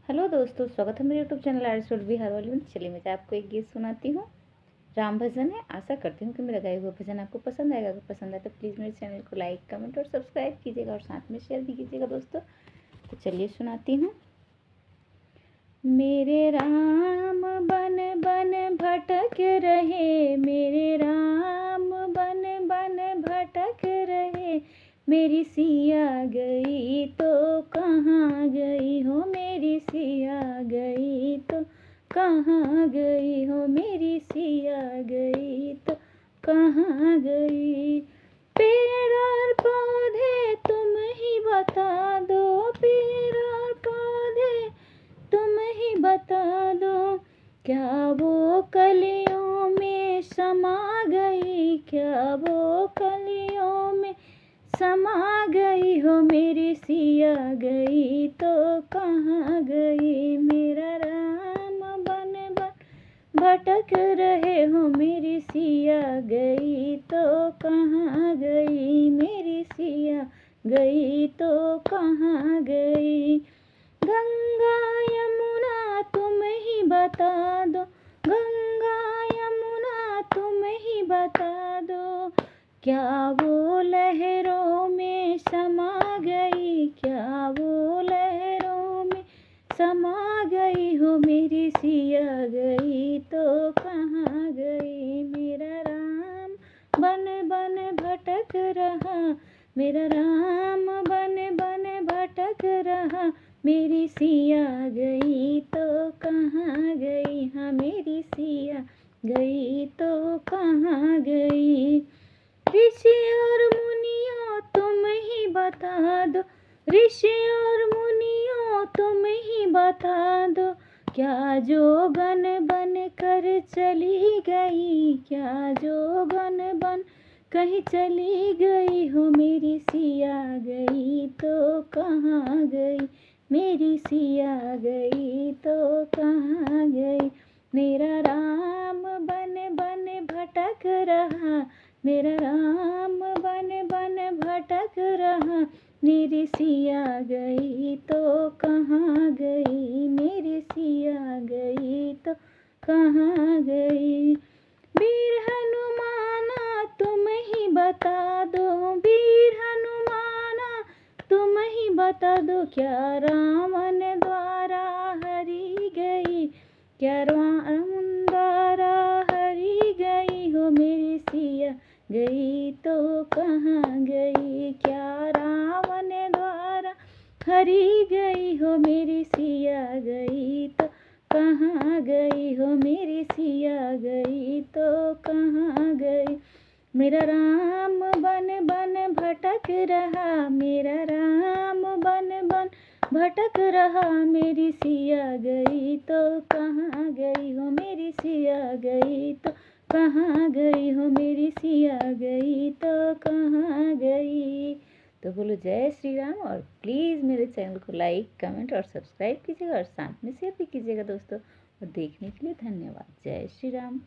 Hello दोस्तों, स्वागत है मेरे YouTube channel arts world Bihar वाली में। चलिए मैं आपको एक गीत सुनाती हूँ। राम भजन है। आशा करती हूँ कि मेरा गाया हुआ भजन आपको पसंद आएगा। अगर पसंद आए तो प्लीज़ मेरे चैनल को लाइक, कमेंट और सब्सक्राइब कीजिएगा और साथ में शेयर भी कीजिएगा दोस्तों। तो चलिए सुनाती हूँ। मेरे राम बन बन भटक रहे, मेरे राम बन बन भटक रहे। मेरी सिया गई तो कहाँ गई हो, मेरी सिया गई तो कहाँ गई हो, मेरी सिया गई तो कहाँ गई। पेड़ और पौधे तुम ही बता दो, पेड़ और पौधे तुम ही बता दो। क्या वो कलियों में समा गई, क्या वो कलियों में समा गई हो, मेरी सिया गई तो कहाँ गई। मेरा राम बन बन भटक रहे हो, मेरी सिया गई तो कहाँ गई, मेरी सिया गई तो कहाँ गई। गंगा यमुना तुम ही बता दो, गंगा यमुना तुम ही बता दो। क्या वो लहरों में समा गई, क्या वो लहरों में समा गई हो, मेरी सिया गई तो कहाँ गई। मेरा राम बन बन भटक रहा, मेरा राम बन बन भटक रहा। मेरी सिया गई तो कहाँ गई, हाँ मेरी सिया गई तो कहाँ गई। ऋषि और मुनियों तुम ही बता दो, ऋषि और मुनियों तुम ही बता दो। क्या जोगन बन कर चली गई, क्या जोगन बन कहीं चली गई हो, मेरी सिया गई तो कहाँ गई, मेरी सिया गई तो कहाँ गई। मेरा राम बन बन भटक रहा, मेरा राम बन बन भटक रहा। मेरी सिया गई तो कहाँ गई, मेरी सिया गई तो कहाँ गई। वीर हनुमाना तुम ही बता दो, वीर हनुमाना तुम ही बता दो। क्या रावण द्वारा हरी गई, क्या रावण द्वारा हरी गई हो, मेरी सिया गई तो कहाँ गई। क्या रावण द्वारा हरी गई हो, मेरी सिया गई तो कहाँ गई हो, मेरी सिया गई तो कहाँ गई। मेरा राम बन बन भटक रहा, मेरा राम बन बन भटक रहा। मेरी सिया गई तो कहाँ गई हो, मेरी सिया गई तो कहाँ गई हो, मेरी सिया गई तो कहाँ गई। तो बोलो जय श्री राम। और प्लीज़ मेरे चैनल को लाइक, कमेंट और सब्सक्राइब कीजिएगा और साथ में शेयर भी कीजिएगा दोस्तों। और देखने के लिए धन्यवाद। जय श्री राम।